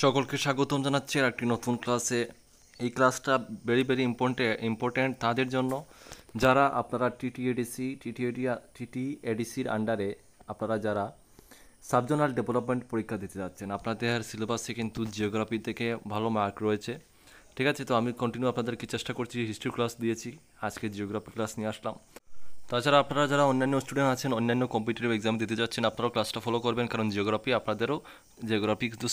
সকলকে স্বাগতম জানাচ্ছি আর একটি নতুন ক্লাসে। এই ক্লাসটা ভেরি ইম্পর্ট্যান্ট তাদের জন্য যারা আপনারা টিটিএডিসির আন্ডারে আপনারা যারা সাবজোনাল ডেভেলপমেন্ট পরীক্ষা দিতে যাচ্ছেন। আপনাদের সিলেবাসে কিন্তু জিওগ্রাফি থেকে ভালো মার্ক রয়েছে, ঠিক আছে। তো আমি কন্টিনিউ আপনাদেরকে চেষ্টা করছি, হিস্ট্রি ক্লাস দিয়েছি, আজকে জিওগ্রাফি ক্লাস নিয়ে আসলাম। তাছাড়া আপনারা যারা অন্যান্য স্টুডেন্ট আছেন, অন্যান্য কম্পিটিটিভ এক্সাম দিতে যাচ্ছেন, আপনারাও ক্লাসটা ফলো করবেন, কারণ জিওগ্রাফি কিন্তু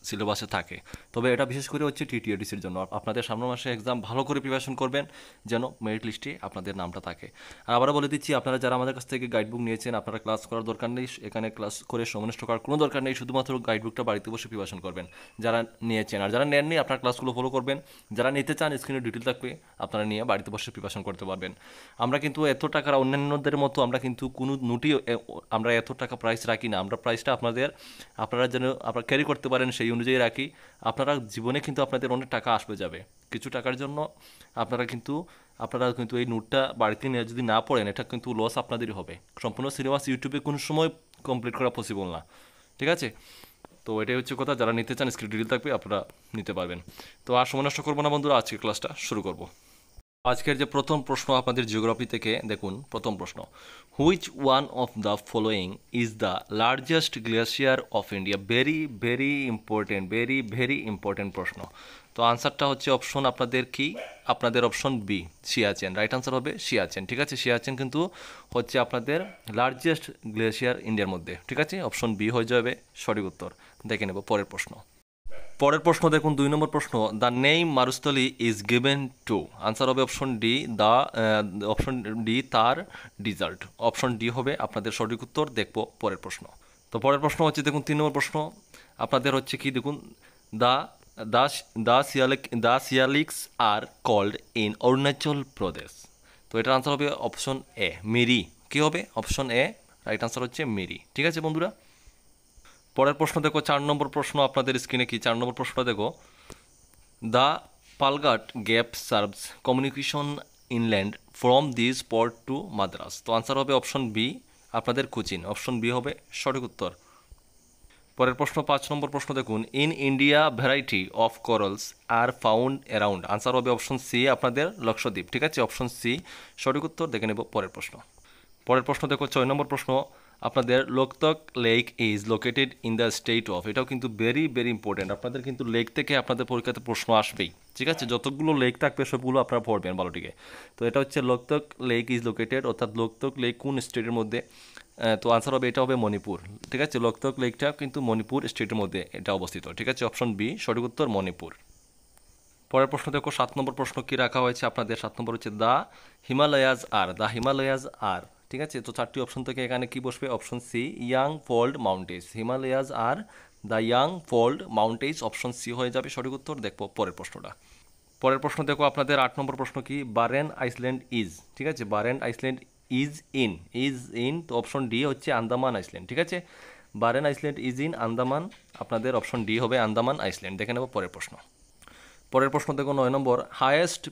সিলেবাসে থাকে। তবে এটা বিশেষ করে হচ্ছে টিটিএডিসির জন্য। আপনাদের সামনের মাসে এক্সাম ভালো করে প্রিপারেশন করবেন যেন মেরিট লিস্টে আপনাদের নামটা থাকে। আর আবারও বলে দিচ্ছি, আপনারা যারা আমাদের কাছ থেকে গাইডবুক নিয়েছেন, আপনারা ক্লাস করার দরকার নেই, এখানে ক্লাস করে সময় নষ্ট করার কোনো দরকার নেই, শুধুমাত্র গাইডবুকটা বাড়িতে বসে প্রিপারেশন করবেন যারা নিয়েছেন। আর যারা নেননি, আপনারা ক্লাসগুলো ফলো করবেন। যারা নিতে চান, স্ক্রিনে ডিটেল থাকবে, আপনারা নিয়ে বাড়িতে বসে প্রিপারেশন করতে পারবেন। আমরা কিন্তু এত টাকার অন্যান্যদের মতো আমরা কিন্তু কোনো নোটই আমরা এত টাকা প্রাইস রাখি না। আমরা প্রাইসটা আপনারা যেন আপনারা ক্যারি করতে পারেন সেই অনুযায়ী রাখি। আপনারা জীবনে কিন্তু আপনাদের অনেক টাকা আসবে যাবে, কিছু টাকার জন্য আপনারা কিন্তু এই নোটটা বাড়িতে নিয়ে যদি না পড়েন, এটা কিন্তু লস আপনাদেরই হবে। সম্পূর্ণ সিলেবাস ইউটিউবে কোনো সময় কমপ্লিট করা পসিবল না, ঠিক আছে। তো এটাই হচ্ছে কথা, যারা নিতে চান স্ক্রিন ডিটেল থাকবে, আপনারা নিতে পারবেন। তো আর সময় নষ্ট করবো না বন্ধুরা, আজকে ক্লাসটা শুরু করব। আজকের যে প্রথম প্রশ্ন আপনাদের জিওগ্রাফি থেকে দেখুন, প্রথম প্রশ্ন, which one of the following is the largest glacier of India? Very important প্রশ্ন। তো আনসারটা হচ্ছে অপশন আপনাদের option B, Siachen. Right answer হবে সিয়াচেন, ঠিক আছে। সিয়াচেন কিন্তু হচ্ছে আপনাদের লার্জেস্ট গ্লেশিয়ার ইন্ডিয়ার মধ্যে, ঠিক আছে। অপশন বি হয়ে যাবে সঠিক উত্তর। দেখে নেব পরের প্রশ্ন। দেখুন 2 নম্বর প্রশ্ন, the name Marusthali is given to. Answer হবে option D Thar desert. Option D হবে আপনাদের সঠিক উত্তর। দেখবো পরের প্রশ্ন। তো পরের প্রশ্ন হচ্ছে দেখুন 3 নম্বর প্রশ্ন আপনাদের হচ্ছে কি, দেখুন, the the Siwaliks are called in Arunachal Pradesh. তো এটার আনসার হবে অপশন এ, মিরি। কি হবে? অপশন এ, রাইট আনসার হচ্ছে মিরি, ঠিক আছে বন্ধুরা। পরের প্রশ্ন দেখো 4 নম্বর প্রশ্ন আপনাদের স্ক্রিনে কি 4 নম্বর প্রশ্ন দেখো, the Palghat gap serves communication inland from this port to Madras. তো আনসার হবে অপশন বি, আপনাদের কোচিন। অপশন বি হবে সঠিক উত্তর। পরের প্রশ্ন 5 নম্বর প্রশ্ন দেখুন, in India variety of corals are found around. Answer হবে অপশন সি, আপনাদের লক্ষদ্বীপ, ঠিক আছে। অপশন সি সঠিক উত্তর। দেখে নেব পরের প্রশ্ন। দেখো 6 নম্বর প্রশ্ন আপনাদের, Loktak lake is located in the state of. এটাও কিন্তু ভেরি ইম্পর্টেন্ট। আপনাদের কিন্তু লেক থেকে আপনাদের পরীক্ষাতে প্রশ্ন আসবেই, ঠিক আছে। যতগুলো লেক থাকবে সবগুলো আপনারা পড়বেন ভালোটিকে। তো এটা হচ্ছে লোকতক লেক ইজ লোকেটেড, অর্থাৎ লোকতক লেক কোন স্টেটের মধ্যে? তো আনসার হবে, এটা হবে মণিপুর, ঠিক আছে। লোকতক লেকটা কিন্তু মণিপুর স্টেটের মধ্যে এটা অবস্থিত, ঠিক আছে। অপশন বি সঠিক উত্তর, মণিপুর। পরের প্রশ্ন দেখো 7 নম্বর প্রশ্ন কি রাখা হয়েছে আপনাদের। 7 নম্বর হচ্ছে দ্য হিমালয়াজ আর, ঠিক আছে। তো 4টি অপশন থেকে এখানে কি বসবে? Option C, young fold mountains. Himalayas are the young fold mountains, option C হয়ে যাবে সঠিক উত্তর। দেখবো পরের প্রশ্নটা। পরের প্রশ্ন দেখো আপনাদের 8 নম্বর প্রশ্ন কি, বারেন আইসল্যান্ড ইজ, ঠিক আছে। বারেন আইসল্যান্ড ইজ ইন, তো অপশন ডি হচ্ছে আন্দামান আইসল্যান্ড, ঠিক আছে। বারেন আইসল্যান্ড ইজ ইন আন্দামান, আপনাদের অপশন ডি হবে আন্দামান আইসল্যান্ড। দেখে নেব পরের প্রশ্ন। দেখো 9 নম্বর, highest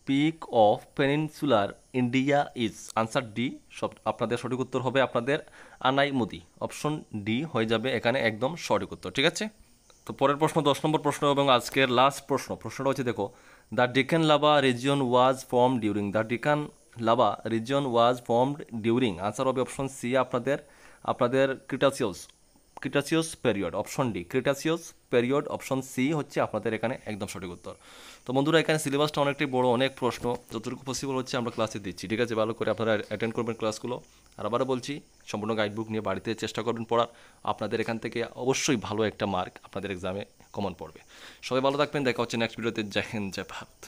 peak of peninsular India is. Answer D, আপনাদের সঠিক উত্তর হবে আপনাদের আনাইমুদি। অপশন ডি হয়ে যাবে এখানে একদম সঠিক উত্তর, ঠিক আছে। তো পরের প্রশ্ন 10 নম্বর প্রশ্ন এবং আজকের লাস্ট প্রশ্নটা হচ্ছে দেখো, the Deccan lava region was formed during. Answer হবে অপশন সি, আপনাদের Cretaceous period. Option D Cretaceous period, option C হচ্ছে আপনাদের এখানে একদম সঠিক উত্তর। তো বন্ধুরা, এখানে সিলেবাসটা অনেকটাই বড়, অনেক প্রশ্ন, যতটুকু পসিবল হচ্ছে আমরা ক্লাসে দিচ্ছি, ঠিক আছে। ভালো করে আপনারা অ্যাটেন্ড করবেন ক্লাসগুলো। আর আবারও বলছি, সম্পূর্ণ গাইডবুক নিয়ে বাড়িতে চেষ্টা করবেন পড়ার। আপনাদের এখান থেকে অবশ্যই ভালো একটা মার্ক আপনাদের এক্সামে কমন পড়বে। সবাই ভালো থাকবেন, দেখা হচ্ছে নেক্সট ভিডিওতে। জয় হিন্দ, জয় ভারত।